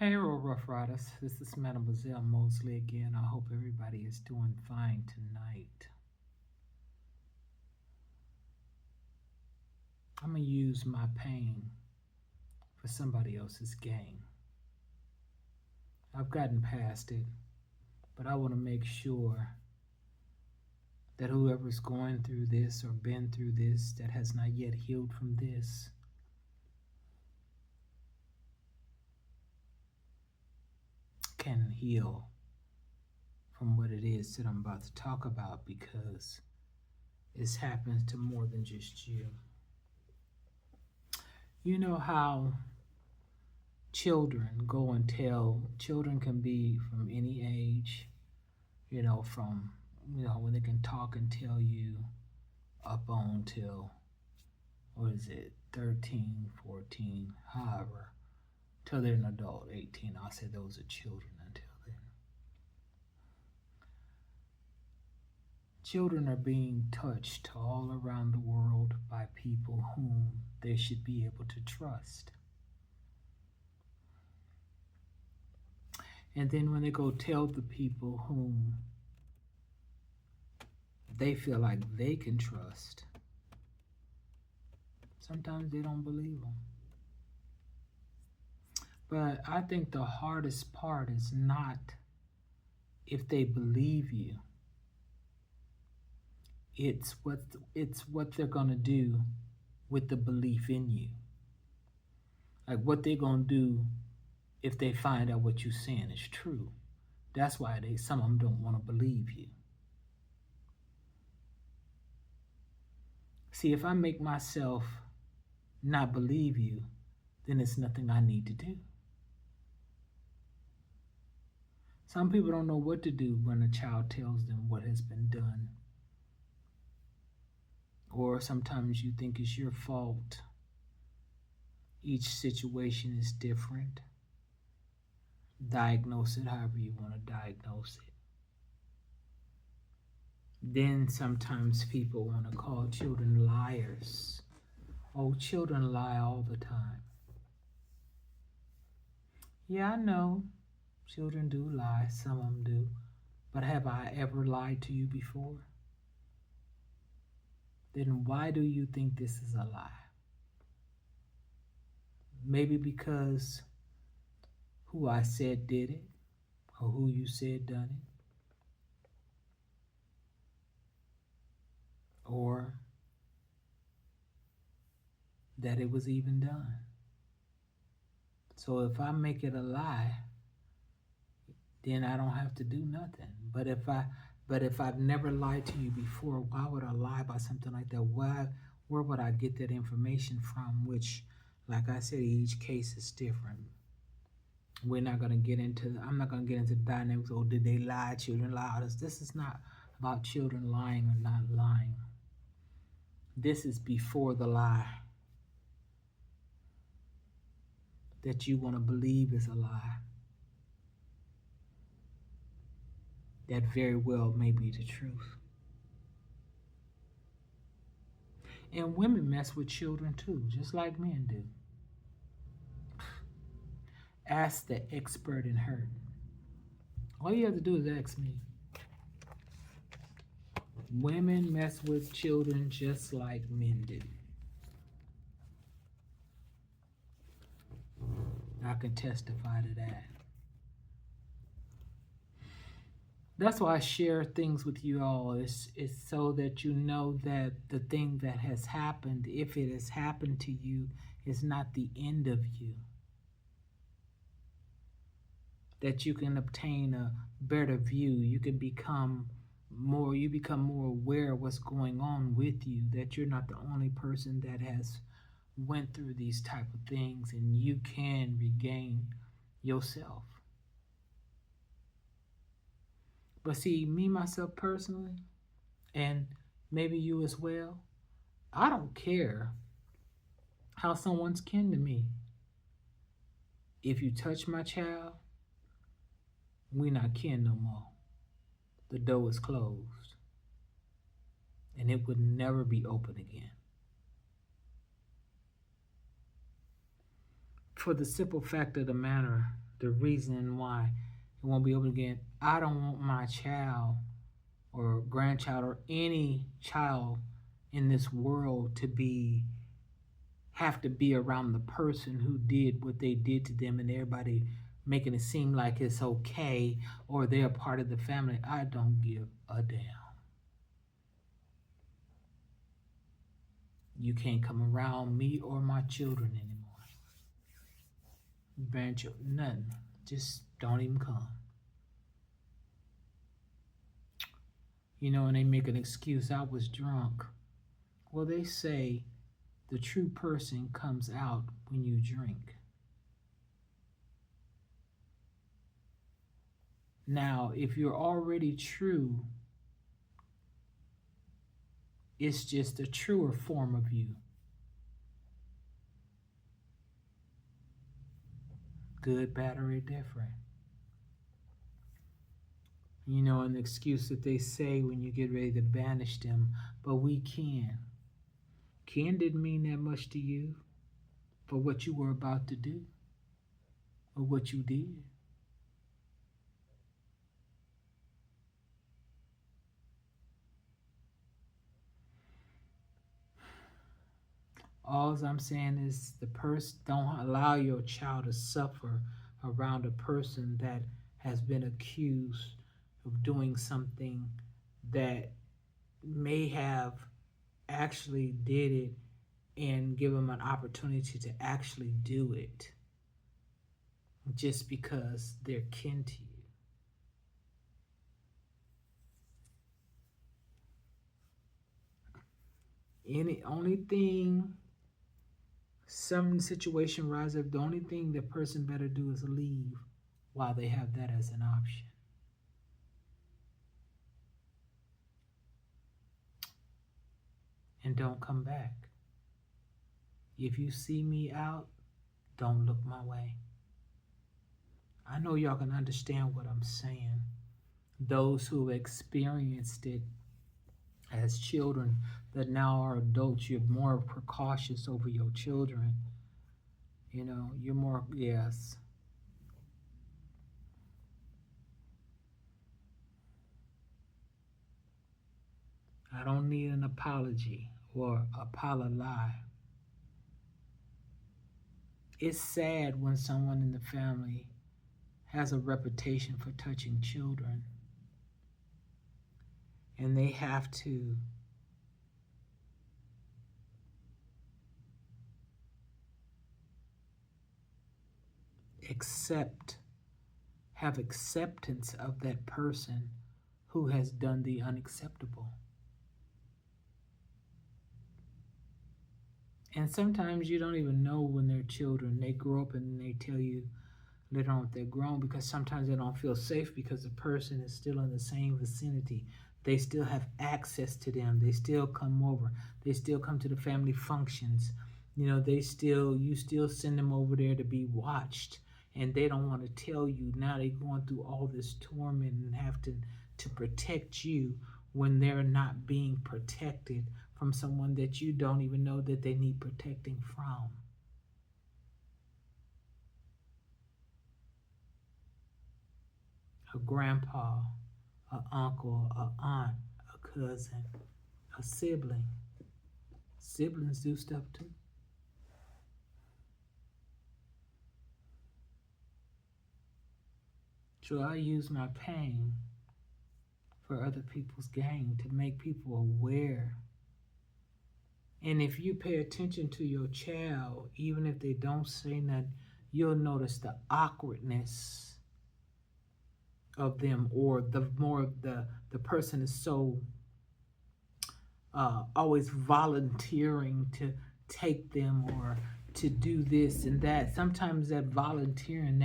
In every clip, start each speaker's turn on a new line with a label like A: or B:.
A: Hey, Rough Riders. This is Mademoiselle Mosley again. I hope everybody is doing fine tonight. I'm going to use my pain for somebody else's gain. I've gotten past it, but I want to make sure that whoever's going through this or been through this that has not yet healed from this can heal from what it is that I'm about to talk about, because this happens to more than just you. You know how children go and tell, children can be from any age, from, when they can talk and tell you up on till, what is it, 13, 14, however, till they're an adult, 18. I'll say those are children until then. Children are being touched all around the world by people whom they should be able to trust. And then when they go tell the people whom they feel like they can trust, sometimes they don't believe them. But I think the hardest part is not if they believe you. It's what they're gonna do with the belief in you. Like what they're gonna do if they find out what you're saying is true. That's why some of them don't want to believe you. See, if I make myself not believe you, then it's nothing I need to do. Some people don't know what to do when a child tells them what has been done. Or sometimes you think it's your fault. Each situation is different. Diagnose it however you want to diagnose it. Then sometimes people want to call children liars. Oh, children lie all the time. Yeah, I know. Children do lie. Some of them do. But have I ever lied to you before? Then why do you think this is a lie? Maybe because who I said did it, or who you said done it, or that it was even done. So if I make it a lie, then I don't have to do nothing. But if I've never lied to you before, why would I lie about something like that? Where would I get that information from? Which, like I said, each case is different. I'm not gonna get into the dynamics. Oh, did they lie? Children lie. This is not about children lying or not lying. This is before the lie that you want to believe is a lie. That very well may be the truth. And women mess with children too, just like men do. Ask the expert in hurt. All you have to do is ask me. Women mess with children just like men do. I can testify to that. That's why I share things with you all. It's so that you know that the thing that has happened, if it has happened to you, is not the end of you. That you can obtain a better view. You become more aware of what's going on with you, that you're not the only person that has went through these type of things, and you can regain yourself. But see, me, myself personally, and maybe you as well, I don't care how someone's kin to me. If you touch my child, we not kin no more. The door is closed. And it would never be open again. For the simple fact of the matter the reason why it won't be able to get. I don't want my child or grandchild or any child in this world to be have to be around the person who did what they did to them, and everybody making it seem like it's okay or they're part of the family. I don't give a damn. You can't come around me or my children anymore. Grandchildren, nothing. Just don't even come. And they make an excuse. I was drunk. Well, they say the true person comes out when you drink. Now, if you're already true, it's just a truer form of you. Good, bad, or indifferent. An excuse that they say when you get ready to banish them, but we can. Can didn't mean that much to you for what you were about to do or what you did. All I'm saying is don't allow your child to suffer around a person that has been accused of doing something that may have actually did it, and give them an opportunity to actually do it just because they're kin to you. Only thing, some situation rises up, the only thing the person better do is leave while they have that as an option. And don't come back. If you see me out, don't look my way. I know y'all can understand what I'm saying. Those who experienced it as children that now are adults, you're more precautious over your children. You're more, yes. I don't need an apology or apology. It's sad when someone in the family has a reputation for touching children and they have to have acceptance of that person who has done the unacceptable. And sometimes you don't even know when they're children. They grow up and they tell you later on if they're grown, because sometimes they don't feel safe because the person is still in the same vicinity. They still have access to them. They still come over. They still come to the family functions. You still send them over there to be watched. And they don't want to tell you. Now they're going through all this torment and have to protect you when they're not being protected from someone that you don't even know that they need protecting from. A grandpa, an uncle, an aunt, a cousin, a sibling. Siblings do stuff too. So I use my pain for other people's gain, to make people aware. And if you pay attention to your child, even if they don't say nothing, you'll notice the awkwardness of them, or the person is so always volunteering to take them or to do this and that. Sometimes that volunteering,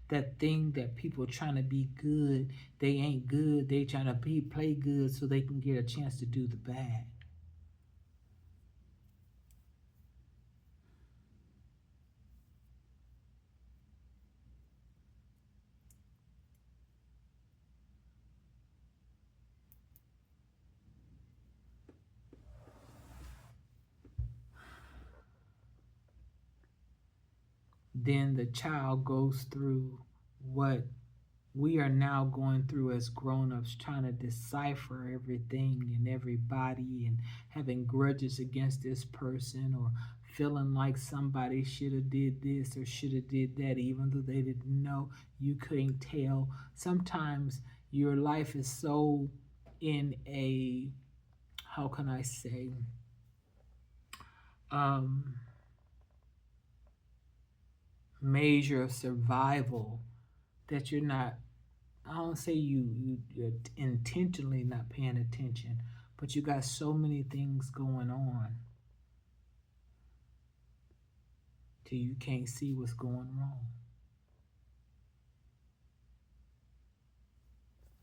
A: that thing that people are trying to be good, they ain't good. They trying to play good so they can get a chance to do the bad. Then the child goes through what we are now going through as grown-ups, trying to decipher everything and everybody, and having grudges against this person, or feeling like somebody should have did this or should have did that, even though they didn't know. You couldn't tell. Sometimes your life is so in a, how can I say, um measure of survival, that you're not, I don't say you're intentionally not paying attention, but you got so many things going on till you can't see what's going wrong.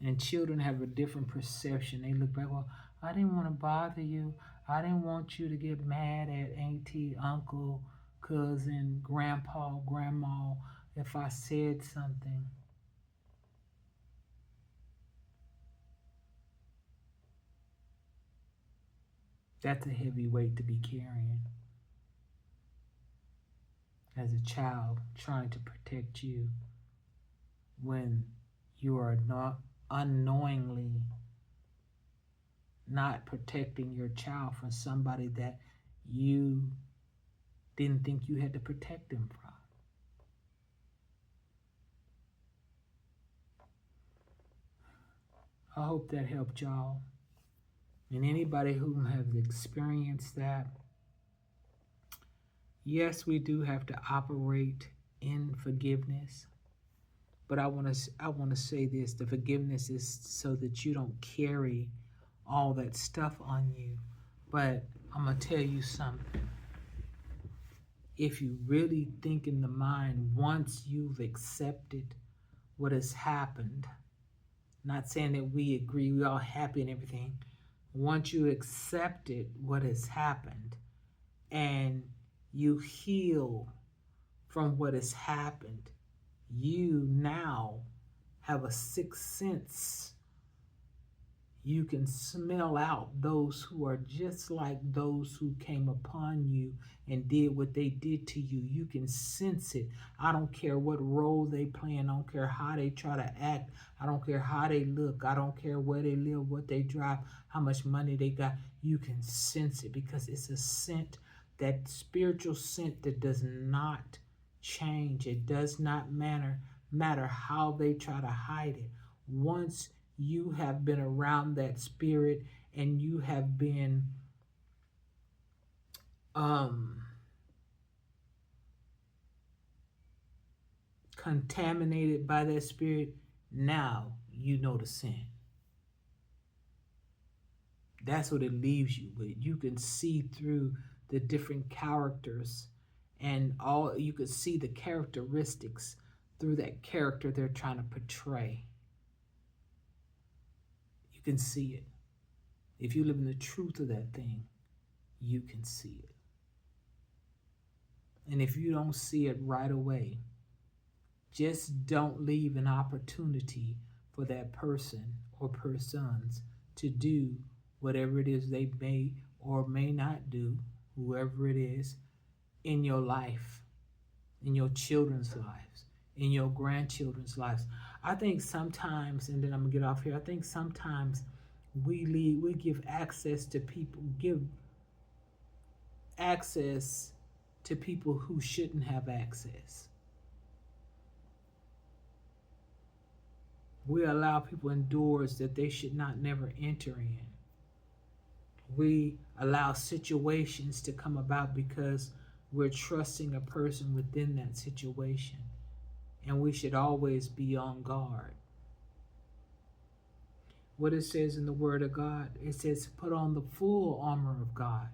A: And children have a different perception. They look back, well, I didn't want to bother you. I didn't want you to get mad at auntie, uncle, cousin, grandpa, grandma if I said something. That's a heavy weight to be carrying as a child, trying to protect you when you are not unknowingly not protecting your child from somebody that you didn't think you had to protect them from. I hope that helped y'all. And anybody who has experienced that, yes, we do have to operate in forgiveness. But I want to say this, the forgiveness is so that you don't carry all that stuff on you. But I'm going to tell you something. If you really think in the mind, once you've accepted what has happened, not saying that we agree, we all happy and everything. Once you accepted what has happened and you heal from what has happened, you now have a sixth sense. You can smell out those who are just like those who came upon you and did what they did to you. You can sense it. I don't care what role they play, I don't care how they try to act, I don't care how they look, I don't care where they live, what they drive, how much money they got. You can sense it because it's a scent, that spiritual scent that does not change. It does not matter how they try to hide it. Once you have been around that spirit and you have been contaminated by that spirit, now you know the sin. That's what it leaves you with. You can see through the different characters, and all you can see the characteristics through that character they're trying to portray. You can see it. If you live in the truth of that thing, you can see it. And if you don't see it right away, just don't leave an opportunity for that person or persons to do whatever it is they may or may not do, whoever it is, in your life, in your children's lives, in your grandchildren's lives. I think sometimes, and then I'm gonna get off here, I think sometimes we give access to people, give access to people who shouldn't have access. We allow people in doors that they should not never enter in. We allow situations to come about because we're trusting a person within that situation. And we should always be on guard. What it says in the Word of God, it says put on the full armor of God.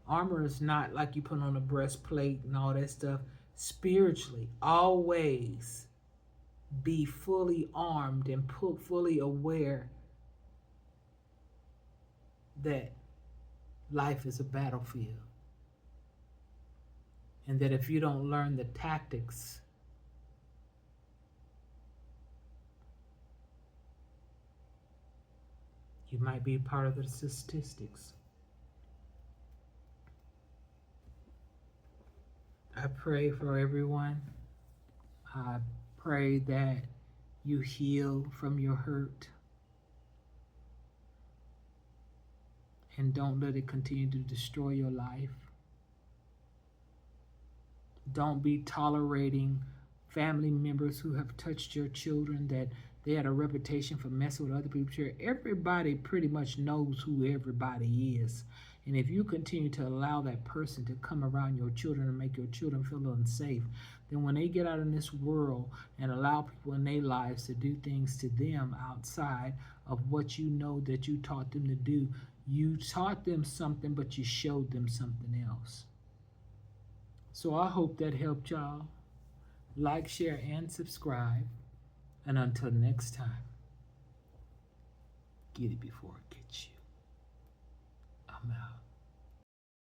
A: Armor is not like you put on a breastplate and all that stuff. Spiritually, always be fully armed and fully aware that life is a battlefield. And that if you don't learn the tactics, you might be part of the statistics. I pray for everyone. I Pray that you heal from your hurt and don't let it continue to destroy your life. Don't be tolerating family members who have touched your children, that they had a reputation for messing with other people's children. Everybody pretty much knows who everybody is. And if you continue to allow that person to come around your children and make your children feel unsafe, then when they get out in this world and allow people in their lives to do things to them outside of what you know that you taught them to do, you taught them something, but you showed them something else. So I hope that helped y'all. Like, share, and subscribe. And until next time, get it before it gets you. I'm out.